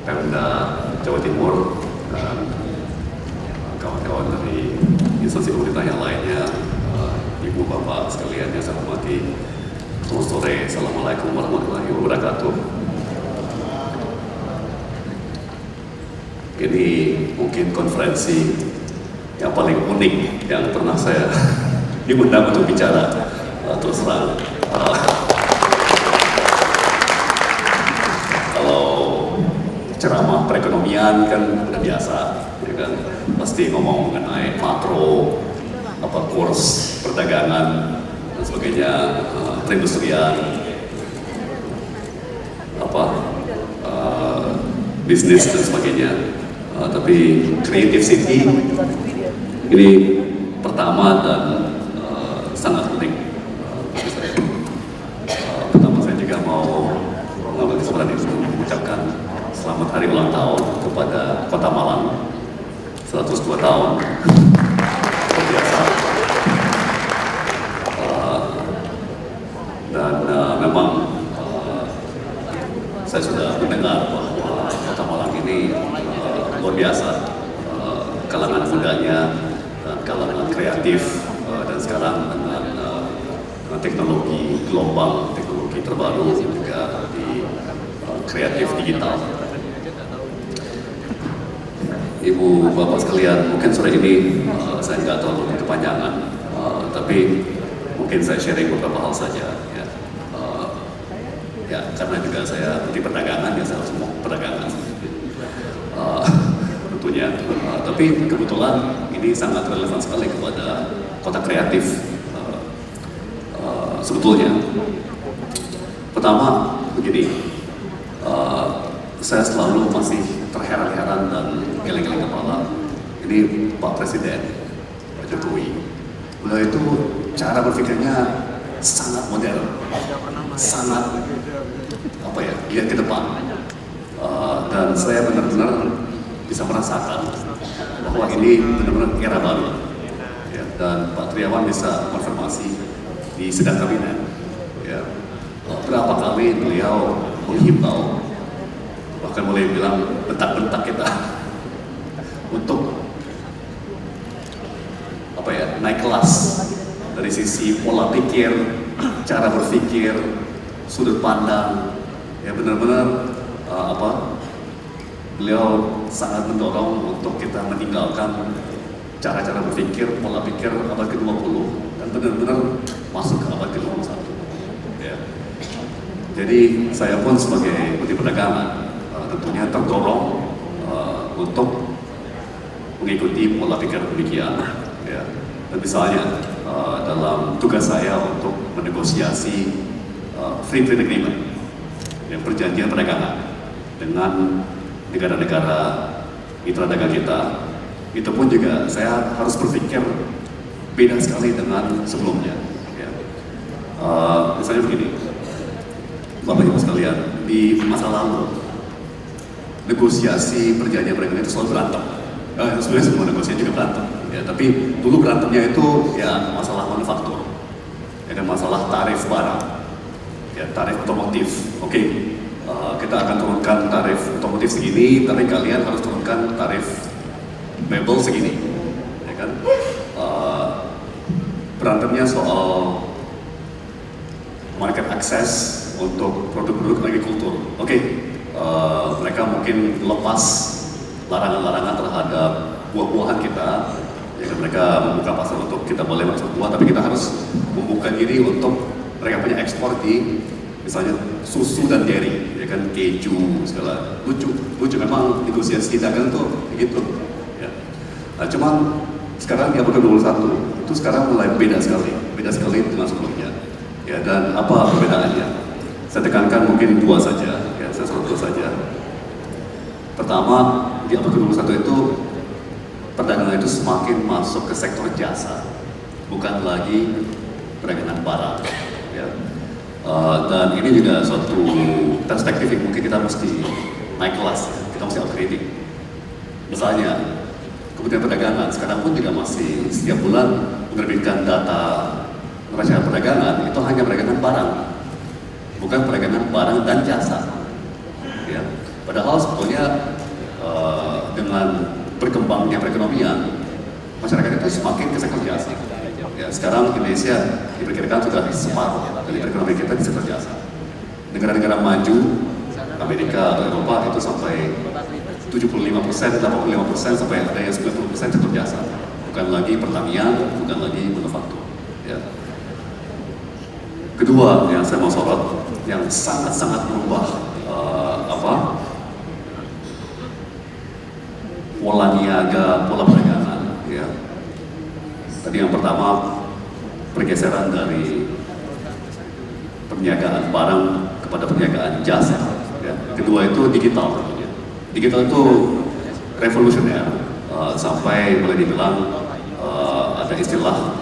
Pemda Jawa Timur dan kawan-kawan dari instansi pemerintah yang lainnya, ibu bapak sekalian yang saya hormati, selamat sore, assalamualaikum warahmatullahi wabarakatuh. Ini mungkin konferensi yang paling unik yang pernah saya diundang untuk bicara. Terus terang, kalau ceramah perekonomian kan udah biasa, ya kan, pasti ngomong mengenai makro, kurs perdagangan dan sebagainya, perindustrian, bisnis dan sebagainya. Tapi Creative City ini pertama dan sangat unik bagi saya. Pertama saya juga mau mengambil kesempatan ini untuk mengucapkan selamat hari ulang tahun kepada Kota Malang, 102 tahun. Luar biasa. Dan memang saya sudah mendengar bahwa Kota Malang ini luar biasa, kalangan mudanya dan kalangan kreatif, dan sekarang dengan teknologi global, teknologi terbaru juga di kreatif digital. Ibu bapak sekalian, mungkin sore ini saya nggak terlalu kepanjangan, tapi mungkin saya sharing beberapa hal saja. Ya, karena juga saya di perdagangan, ya saya harus ngomong perdagangan. Tentunya, tapi kebetulan ini sangat relevan sekali kepada kota kreatif. Sebetulnya, pertama begini, saya selalu masih terheran-heran dan geleng-geleng kepala. Ini Pak Presiden, Pak Jokowi, beliau itu cara berpikirnya sangat modern, sangat lihat ke depan, dan saya benar-benar bisa merasakan bahwa ini benar-benar era baru, ya. Dan Pak Triawan bisa konfirmasi di sidang kabinet, ya, berapa kali beliau menghimbau, bahkan boleh bilang bentak-bentak kita untuk naik kelas dari sisi pola pikir, cara berpikir, sudut pandang, ya benar-benar beliau sangat mendorong untuk kita meninggalkan cara-cara berpikir, pola pikir abad ke-20 dan benar-benar masuk ke abad ke-21. Ya. Jadi saya pun sebagai Menteri Perdagangan tentunya terdorong untuk mengikuti pola pikir demikian. Ya. Dan misalnya dalam tugas saya untuk menegosiasi free trade agreement, yang perjanjian perdagangan dengan negara-negara mitra dagang kita, itu pun juga saya harus berpikir beda sekali dengan sebelumnya. Ya. Misalnya begini, Bapak Ibu sekalian, di masa lalu negosiasi perjanjian perdagangan itu selalu berantem. Sebenarnya semua negosiasi juga berantem, ya, tapi dulu berantemnya itu ya masalah manufaktur, ada masalah tarif barang, ya, tarif otomotif. Oke, kita akan turunkan tarif otomotif segini, tapi kalian harus turunkan tarif mebel segini, ya kan? Berantemnya soal market access untuk produk-produk agrikultur. Oke, mereka mungkin lepas larangan-larangan terhadap buah-buahan kita, ya kan, mereka membuka pasar untuk kita boleh masuk buah, tapi kita harus membuka diri untuk mereka punya ekspor di misalnya susu dan dairy, ya kan, keju segala. Lucu memang negosiasi dagang tuh begitu, ya. Nah, cuman sekarang di abad ke-21 itu sekarang mulai beda sekali dengan sebelumnya, ya. Dan apa perbedaannya? Saya tekankan mungkin dua saja, ya, saya sebut dua saja. Pertama, di abad ke-21 itu perdagangan itu semakin masuk ke sektor jasa, bukan lagi perdagangan barang, ya. Dan ini juga suatu perspektif yang mungkin kita mesti naik kelas, ya. Kita mesti upgrading. Misalnya, Kementerian Perdagangan sekarang pun juga masih setiap bulan menerbitkan data neraca perdagangan, itu hanya perdagangan barang, bukan perdagangan barang dan jasa, ya. Padahal sebetulnya dengan berkembangnya perekonomian, masyarakat itu semakin ke sektor jasa. Ya, sekarang Indonesia diperkirakan sudah separuh dari perekonomian kita di sektor jasa. Negara-negara maju, Amerika atau Eropa itu sampai 75%, 85% sampai ada yang 90% sektor jasa. Bukan lagi pertanian, bukan lagi manufaktur. Ya. Kedua yang saya mau sorot, yang sangat-sangat merubah pola niaga, pola perdagangan. Ya. Tadi yang pertama pergeseran dari perniagaan barang kepada perniagaan jasa. Ya. Kedua itu digital. Digital itu revolusioner, sampai boleh dibilang ada istilah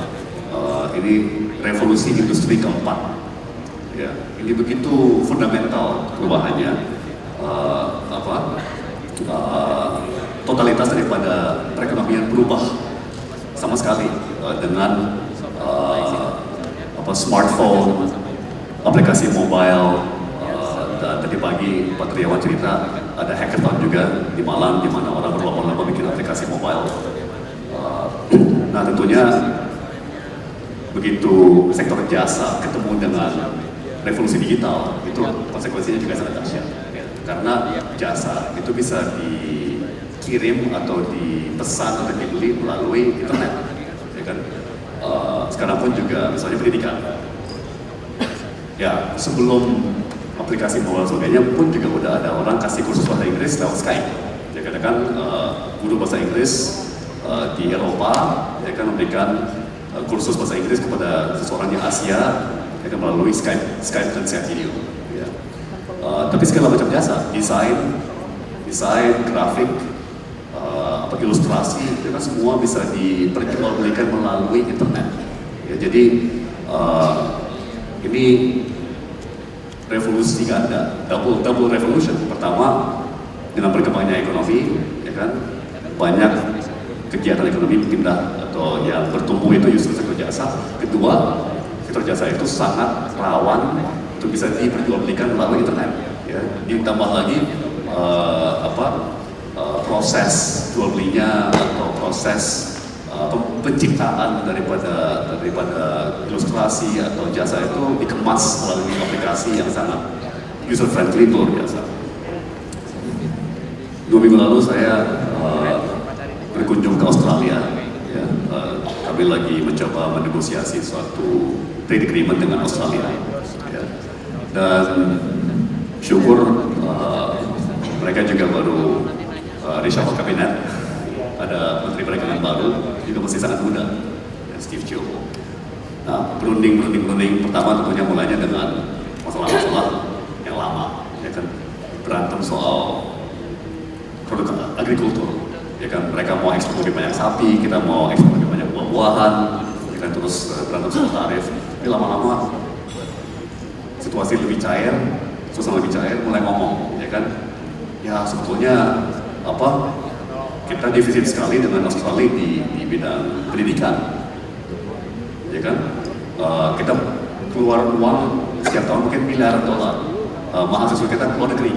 ini revolusi industri keempat. Ya, ini begitu fundamental perubahannya, totalitas daripada perekonomian berubah sama sekali dengan smartphone, aplikasi mobile, dan tadi pagi Pak Triawan cerita ada hackathon juga di Malang di mana orang berlomba-lomba bikin aplikasi mobile. Nah tentunya begitu sektor jasa ketemu dengan revolusi digital, itu konsekuensinya juga sangat dahsyat. Karena jasa itu bisa dikirim atau dipesan atau dibeli melalui internet, ya kan? Sekarang pun juga misalnya pendidikan. Ya sebelum aplikasi mobile sebagainya pun juga udah ada orang kasih kursus bahasa Inggris lewat Skype. Ya kan guru bahasa Inggris di Eropa ya kan memberikan kursus bahasa Inggris kepada seseorang di Asia ya kan melalui Skype dan Skype video. Ya. Tapi segala macam jasa, desain, grafik, ilustrasi itu kan semua bisa diperjualbelikan melalui internet. Ya, jadi ini revolusi ganda, double revolution. Pertama, dengan berkembangnya ekonomi, ya kan, banyak kegiatan ekonomi pindah atau yang bertumbuh itu justru sektor jasa. Kedua, sektor jasa itu sangat rawan untuk bisa diperjualbelikan melalui internet. Ya. Ditambah lagi proses jual belinya atau proses penciptaan daripada ilustrasi atau jasa itu dikemas melalui aplikasi yang sangat user friendly, luar biasa. 2 minggu lalu saya berkunjung ke Australia. Ya, kami lagi mencoba menegosiasi suatu trade agreement dengan Australia. Ya. Dan syukur mereka juga baru reshuffle kabinet. Ada menteri perdagangan baru, juga masih sangat muda, Steve Chu. Nah, berunding pertama tentunya mulainya dengan masalah-masalah yang lama, ya kan, berantem soal produk agrikultur, ya kan, mereka mau ekspor lebih banyak sapi, kita mau ekspor lebih banyak buah-buahan, ya kan, terus berantem soal tarif. Tapi lama-lama situasi lebih cair, suasana lebih cair, mulai ngomong, ya kan, ya sebetulnya kita defisit sekali dengan Australia di bidang pendidikan, ya kan? Kita keluar uang setiap tahun mungkin miliaran dolar, mahasiswa kita ke luar negeri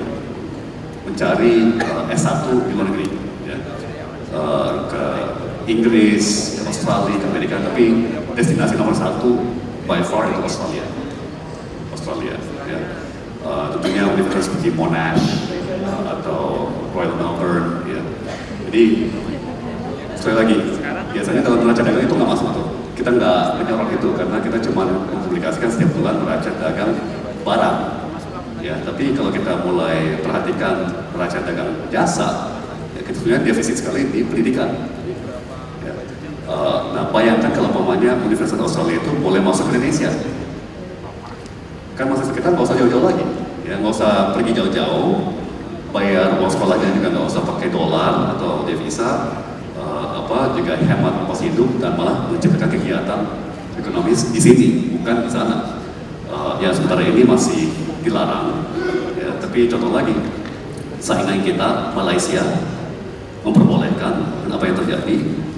mencari S1 di luar negeri, ya. Ke Inggris, ke Australia, ke Amerika, tapi destinasi nomor 1 by far itu Australia, ya. Tentunya universitas seperti Monash atau Royal Melbourne, ya. Jadi, sekali lagi, biasanya dalam neraca dagang itu nggak masuk tuh. Kita nggak menyorot itu karena kita cuma mempublikasikan setiap bulan neraca dagang barang. Ya, tapi kalau kita mulai perhatikan neraca dagang jasa, ya, kita sebenarnya defisit sekali di pendidikan. Ya. Nah, bayangkan kalau umpamanya Universitas Australia itu boleh masuk ke Indonesia. Kan mahasiswa kita nggak usah jauh-jauh lagi, ya, nggak usah pergi jauh-jauh. Bayar uang sekolahnya juga nggak usah pakai dolar atau devisa, juga hemat ongkos hidup dan malah menciptakan kegiatan ekonomis di sini, bukan di sana. Ya sementara ini masih dilarang, ya, tapi contoh lagi, saingan kita Malaysia memperbolehkan, dan apa yang terjadi?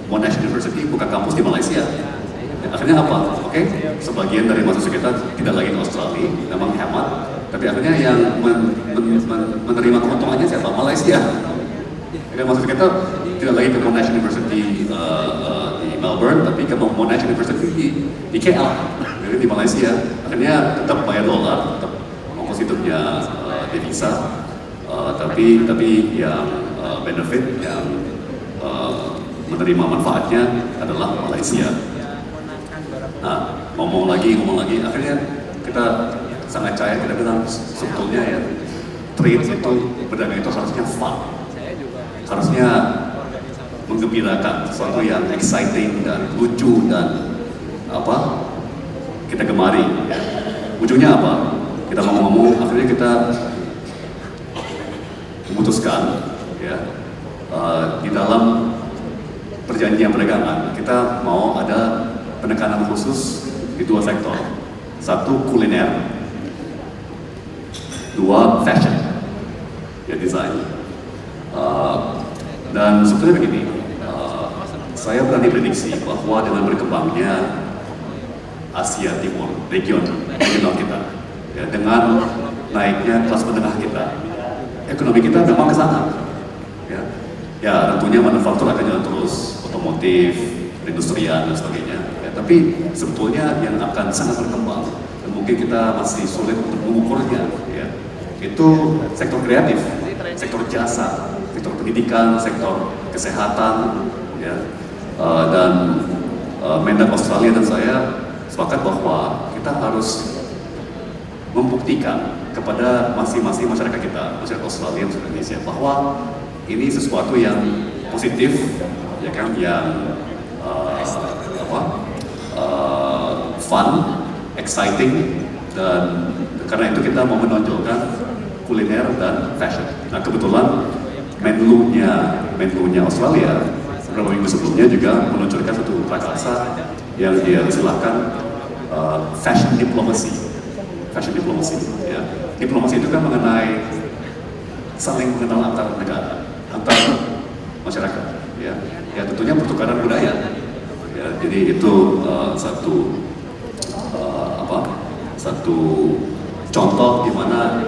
Monash University buka kampus di Malaysia. Ya, akhirnya apa? Oke, sebagian dari mahasiswa kita tidak lagi ke Australia, memang hemat, tapi Tapi akhirnya yang menerima keuntungannya siapa? Malaysia. Jadi maksud kita tidak lagi ke Monash University di Melbourne, tapi ke Monash University di KL, jadi di Malaysia. Akhirnya tetap bayar dolar, tetap ongkos hidupnya devisa, tapi yang benefit yang menerima manfaatnya adalah Malaysia. Nah, ngomong lagi, akhirnya kita sangat cair, kita bilang sebetulnya ya trade itu, berdagang itu harusnya fun, harusnya menggembirakan, sesuatu yang exciting dan lucu dan apa kita gemari. Ya. Ujungnya apa? Kita ngomong-ngomong, akhirnya kita memutuskan ya di dalam perjanjian perdagangan kita mau ada penekanan khusus di dua sektor. Satu kuliner, dua fashion, ya desain. Dan sebetulnya begini, saya berani prediksi bahwa dengan berkembangnya Asia Timur, regional kita, ya, dengan naiknya kelas menengah kita, ekonomi kita memang ke sana. Ya, tentunya manufaktur akan jalan terus, otomotif, industrian dan sebagainya. Ya, tapi sebetulnya yang akan sangat berkembang dan mungkin kita masih sulit untuk mengukurnya, ya, itu sektor kreatif, sektor jasa, sektor pendidikan, sektor kesehatan, ya, dan Mendak Australia dan saya sepakat bahwa kita harus membuktikan kepada masing-masing masyarakat kita, masyarakat Australia dan Indonesia, bahwa ini sesuatu yang positif, ya kan, yang fun, exciting, dan karena itu kita mau menonjolkan kuliner dan fashion. Nah, kebetulan Menlunya Australia beberapa minggu sebelumnya juga meluncurkan satu prakarsa yang dia istilahkan fashion diplomacy. Fashion diplomacy, ya. Diplomasi itu kan mengenai saling mengenal antar negara, antar masyarakat, ya. Ya tentunya pertukaran budaya. Ya, jadi itu satu contoh di mana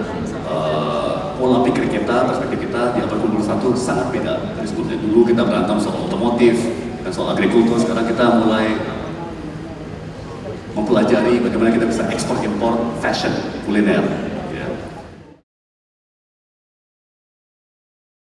pola pikir kita, perspektif kita di abad ke-21 sangat beda. Jadi sebelumnya dulu kita berantem soal otomotif dan soal agrikultur, sekarang kita mulai mempelajari bagaimana kita bisa ekspor impor fashion, kuliner.